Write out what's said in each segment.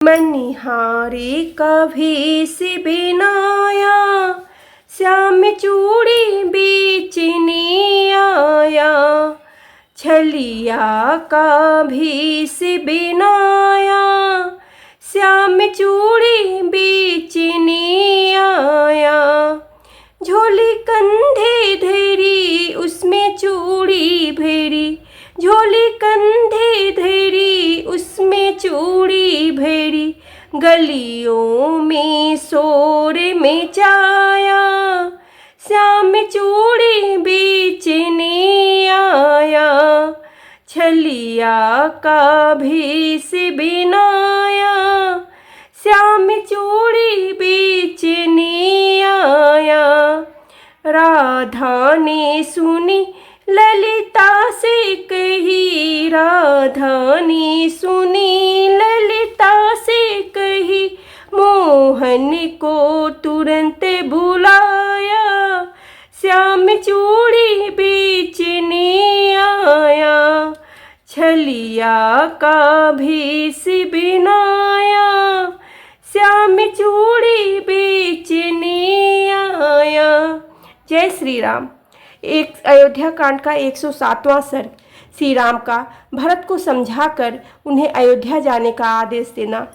मनिहारी कभी से बिनाया, श्याम चूड़ी बेचने आया। छलिया कभी से बिनाया, श्याम चूड़ी बेचने आया। झोली कंधे धरी उसमें चूड़ी भरी, झोली कंधे धरी उसमें चूड़ी भरी। गलियों में शोर मचाया, श्याम चूड़ी बेचने आया। छलिया कभी से बिनाया, श्याम चूड़ी बेचने आया। राधा ने सुनी ललिता से कही, राधा ने सुनी ललिता से कही। मोहन को तुरंत बुलाया, श्याम चूड़ी बेचने आया। छलिया कभी से बिनाया, श्याम चूड़ी बेचने आया। जय श्री राम। एक अयोध्या कांड का 107वां सर्ग। श्री राम का भरत को समझाकर उन्हें अयोध्या जाने का आदेश देना।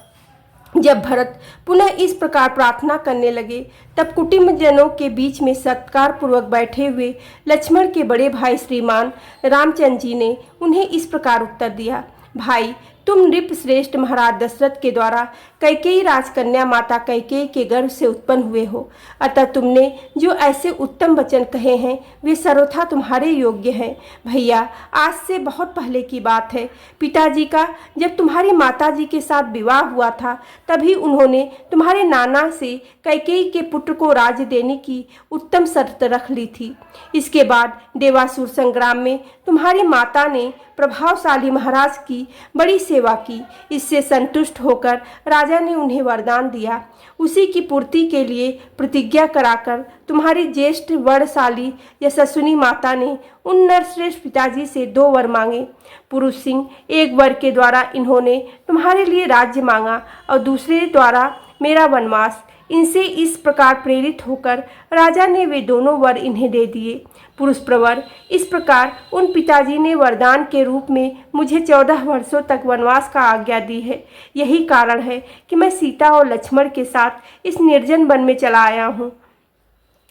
जब भरत पुनः इस प्रकार प्रार्थना करने लगे, तब कुटुंबजनों के बीच में सत्कार पूर्वक बैठे हुए लक्ष्मण के बड़े भाई श्रीमान रामचंद्र जी ने उन्हें इस प्रकार उत्तर दिया। भाई, तुम नृप श्रेष्ठ महाराज दशरथ के द्वारा कैकेयी राजकन्या माता कैकेयी के गर्भ से उत्पन्न हुए हो। अतः तुमने जो ऐसे उत्तम वचन कहे हैं वे सर्वथा तुम्हारे योग्य हैं। भैया, आज से बहुत पहले की बात है। पिताजी का जब तुम्हारी माताजी के साथ विवाह हुआ था, तभी उन्होंने तुम्हारे नाना से कैकेयी के पुत्र को राज्य देने की उत्तम शर्त रख ली थी। इसके बाद देवासुर संग्राम में तुम्हारी माता ने प्रभावशाली महाराज की बड़ी सेवा की। इससे संतुष्ट होकर राजा ने उन्हें वरदान दिया। उसी की पूर्ति के लिए प्रतिज्ञा कराकर तुम्हारी ज्येष्ठ वरशाली यशस्विनी माता ने उन नरश्रेष्ठ पिताजी से 2 वर मांगे। पुरुष सिंह एक वर के द्वारा इन्होंने तुम्हारे लिए राज्य मांगा और दूसरे द्वारा मेरा वनवास। इनसे इस प्रकार प्रेरित होकर राजा ने वे दोनों वर इन्हें दे दिए। पुरुष प्रवर इस प्रकार उन पिताजी ने वरदान के रूप में मुझे 14 वर्षों तक वनवास का आज्ञा दी है। यही कारण है कि मैं सीता और लक्ष्मण के साथ इस निर्जन वन में चला आया हूँ।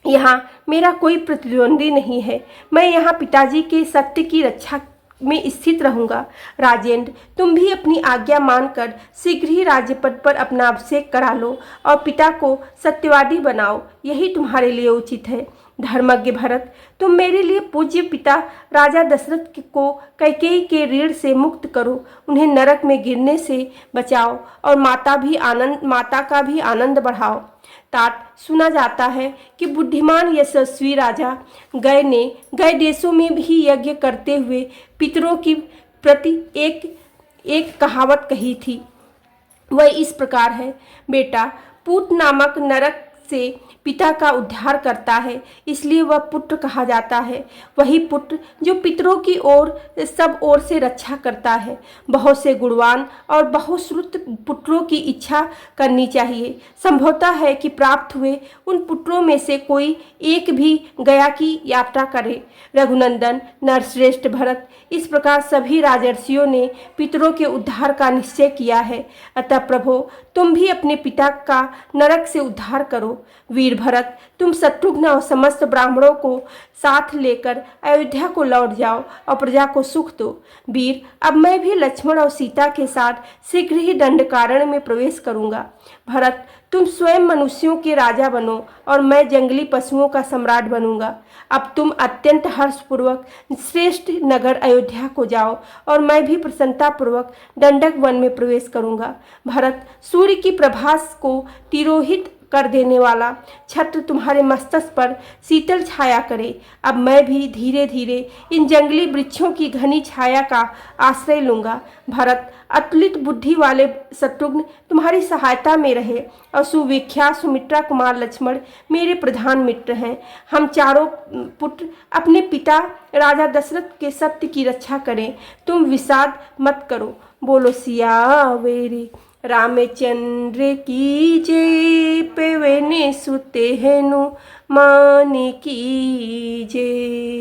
यहाँ मेरा कोई प्रतिद्वंदी नहीं है। मैं यहाँ पिताजी के सत्य की रक्षा में स्थित रहूंगा। राजेंद्र, तुम भी अपनी आज्ञा मानकर शीघ्र ही राज्यपद पर अपना अभिषेक करा लो और पिता को सत्यवादी बनाओ। यही तुम्हारे लिए उचित है। धर्मज्ञ भरत, तुम मेरे लिए पूज्य पिता राजा दशरथ को कैकेयी के ऋण से मुक्त करो। उन्हें नरक में गिरने से बचाओ और माता का भी आनंद बढ़ाओ। तात, सुना जाता है कि बुद्धिमान यशस्वी राजा गए देशों में भी यज्ञ करते हुए पितरों की प्रति एक कहावत कही थी। वह इस प्रकार है। बेटा पूत नामक नरक से पिता का उद्धार करता है, इसलिए वह पुत्र कहा जाता है। वही पुत्र जो पितरों की सब ओर से रक्षा करता है। बहुत से गुणवान और बहुश्रुत पुत्रों की इच्छा करनी चाहिए। संभवतः है कि प्राप्त हुए उन पुत्रों में से कोई एक भी गया की यात्रा करे। रघुनंदन नरश्रेष्ठ भरत, इस प्रकार सभी राजर्षियों ने पितरों के उद्धार का निश्चय किया है। अतः प्रभो, तुम भी अपने पिता का नरक से उद्धार करो। वीर भरत, तुम शत्रुघ्न और समस्त ब्राह्मणों को साथ लेकर अयोध्या को लौट जाओ और प्रजा को सुख दो। वीर, अब मैं भी लक्ष्मण और सीता के साथ शीघ्र ही दंडकारण्य में प्रवेश करूंगा। भरत, तुम स्वयं मनुष्यों के राजा बनो और मैं जंगली पशुओं का सम्राट बनूंगा। अब तुम अत्यंत हर्षपूर्वक श्रेष्ठ नगर अयोध्या को जाओ और मैं भी प्रसन्नतापूर्वक दंडक वन में प्रवेश करूंगा। भरत, सूर्य की प्रभास को तिरोहित कर देने वाला छत्र तुम्हारे मस्तक पर शीतल छाया करे। अब मैं भी धीरे धीरे इन जंगली वृक्षों की घनी छाया का आश्रय लूंगा। भरत, अतुलित बुद्धि वाले शत्रुघ्न तुम्हारी सहायता में रहे और सुविख्यात सुमित्रा कुमार लक्ष्मण मेरे प्रधान मित्र हैं। हम चारों पुत्र अपने पिता राजा दशरथ के सत्य की रक्षा करें। तुम विषाद मत करो। बोलो सियावेरी रामचंद्र की जय, पवन सुत हनुमान की जय।